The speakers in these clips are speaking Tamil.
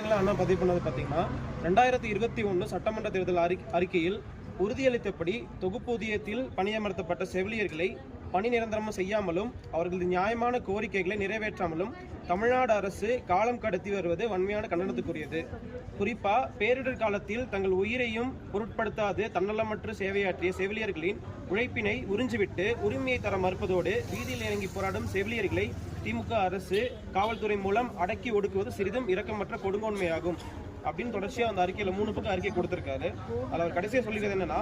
அண்ணா பதிவு பண்ணது பார்த்தீங்கன்னா 2021 சட்டமன்ற தேர்தல் அறிக்கையில் உறுதியளித்தபடி தொகுப்பூதியத்தில் பணியமர்த்தப்பட்ட செவிலியர்களை பணி நிரந்தரம் செய்யாமலும் அவர்களது நியாயமான கோரிக்கைகளை நிறைவேற்றாமலும் தமிழ்நாடு அரசு காலம் கடத்தி வருவது வன்மையான கண்டனத்துக்குரியது. குறிப்பா பேரிடர் காலத்தில் தங்கள் உயிரையும் பொருட்படுத்தாது தன்னலமற்ற சேவையாற்றிய செவிலியர்களின் உழைப்பினை உறிஞ்சிவிட்டு உரிமையை தர மறுப்பதோடு வீதியில் இறங்கி போராடும் செவிலியர்களை திமுக அரசு காவல்துறை மூலம் அடக்கி ஒடுக்குவது சிறிதும் இரக்கமற்ற கொடுங்கோன்மையாகும் அப்படின்னு தொடர்ச்சியாக அந்த அறிக்கையில் 3 பக்கம் அறிக்கை கொடுத்திருக்காரு. அதில் அவர் கடைசியாக சொல்லிக்கிறது என்னன்னா,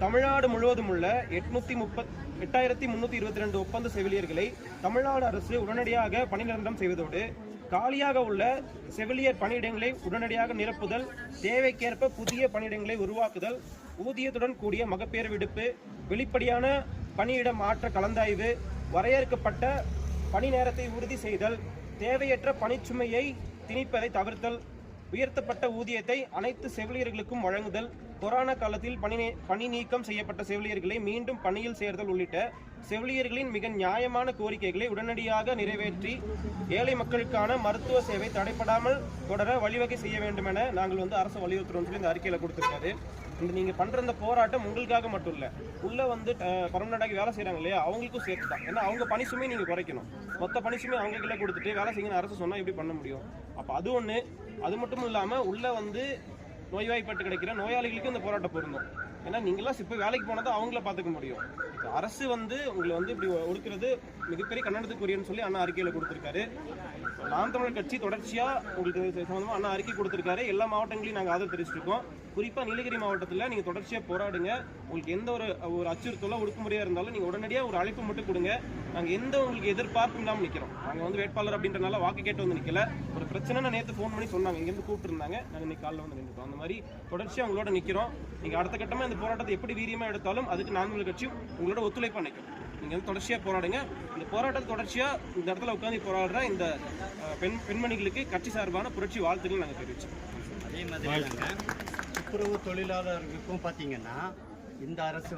தமிழ்நாடு முழுவதும் உள்ள 8322 ஒப்பந்த செவிலியர்களை தமிழ்நாடு அரசு உடனடியாக பணி நிரந்தரம் செய்வதோடு காலியாக உள்ள செவிலியர் பணியிடங்களை உடனடியாக நிரப்புதல், தேவைக்கேற்ப புதிய பணியிடங்களை உருவாக்குதல், ஊதியத்துடன் கூடிய மகப்பேறு விடுப்பு, வெளிப்படையான பணியிட மாற்ற கலந்தாய்வு, வரையறுக்கப்பட்ட பணி நேரத்தை உறுதி செய்தல், தேவையற்ற பணிச்சுமையை திணிப்பதை தவிர்த்தல், உயர்த்தப்பட்ட ஊதியத்தை அனைத்து செவிலியர்களுக்கும் வழங்குதல், கொரோனா காலத்தில் பணி நீக்கம் செய்யப்பட்ட செவிலியர்களை மீண்டும் பணியில் சேர்தல் உள்ளிட்ட செவிலியர்களின் மிக நியாயமான கோரிக்கைகளை உடனடியாக நிறைவேற்றி ஏழை மக்களுக்கான மருத்துவ சேவை தடைப்படாமல் தொடர வழிவகை செய்ய வேண்டும் என நாங்கள் அரசு வலியுறுத்துறோம் சொல்லி இந்த அறிக்கையில் கொடுத்துருக்காரு. இந்த நீங்கள் பண்ணுற இந்த போராட்டம் உங்களுக்காக மட்டும் இல்லை, உள்ள பர்மனண்டாகி வேலை செய்கிறாங்க இல்லையா, அவங்களுக்கும் சேர்த்து தான். ஏன்னா அவங்க பணிசுமே நீங்கள் குறைக்கணும். மொத்த பணிசுமே அவங்களுக்குள்ளே கொடுத்துட்டு வேலை செய்யணும்னு அரசு சொன்னால் எப்படி பண்ண முடியும்? அப்போ அது ஒன்று. அது மட்டும் இல்லாமல் உள்ள நோய்வாய்ப்பட்டு கிடைக்கிற நோயாளிகளுக்கு இந்த போராட்டம் பொருந்தும். ஏன்னா நீங்களாம் இப்போ வேலைக்கு போனால் அவங்கள பார்த்துக்க முடியும். அரசு உங்களை இப்படி ஒடுக்கிறது மிகப்பெரிய கண்டனத்துக்குரியன்னு சொல்லி அண்ணா அறிக்கையில் கொடுத்துருக்காரு. நாம் தமிழர் கட்சி தொடர்ச்சியாக உங்களுக்கு சம்மந்தமாக அண்ணா அறிக்கை கொடுத்துருக்காரு. எல்லா மாவட்டங்களையும் நாங்கள் ஆதரவு தெரிவிச்சிருக்கோம். குறிப்பாக நீலகிரி மாவட்டத்தில் நீங்கள் தொடர்ச்சியாக போராடுங்க. உங்களுக்கு எந்த ஒரு அச்சுறுத்தலோ ஒடுக்குமுறையாக இருந்தாலும் நீங்கள் உடனடியாக ஒரு அழைப்பு மட்டும் கொடுங்க. நாங்கள் எந்த உங்களுக்கு எதிர்பார்ப்பு இல்லாமல் நிற்கிறோம். நாங்கள் வேட்பாளர் அப்படின்றனால வாக்கு கேட்டு நிற்கல. ஒரு பிரச்சனை நேற்று ஃபோன் பண்ணி சொன்னாங்க, இங்கேருந்து கூப்பிட்டுருந்தாங்க. நாங்கள் இன்னைக்கு காலையில் நின்றுட்டோம். அந்த மாதிரி தொடர்ச்சியாக உங்களோட நிற்கிறோம். நீங்கள் அடுத்த கட்டமாக இந்த போராட்டத்தை எப்படி வீரியமாக எடுத்தாலும் அதுக்கு நாம் தமிழர் கட்சி உங்களோட ஒத்துழைப்பாக நிற்கும். நீங்கள் தொடர்ச்சியாக போராடுங்க. இந்த போராட்டத்தை தொடர்ச்சியாக இந்த இடத்துல உட்காந்து போராடுற இந்த பெண்மணிகளுக்கு கட்சி சார்பான புரட்சி வாழ்த்துக்கள் நாங்கள் தெரிவிச்சோம். அதே மாதிரி துப்புரவு தொழிலாளர்களுக்கும் பார்த்தீங்கன்னா இந்த அரசு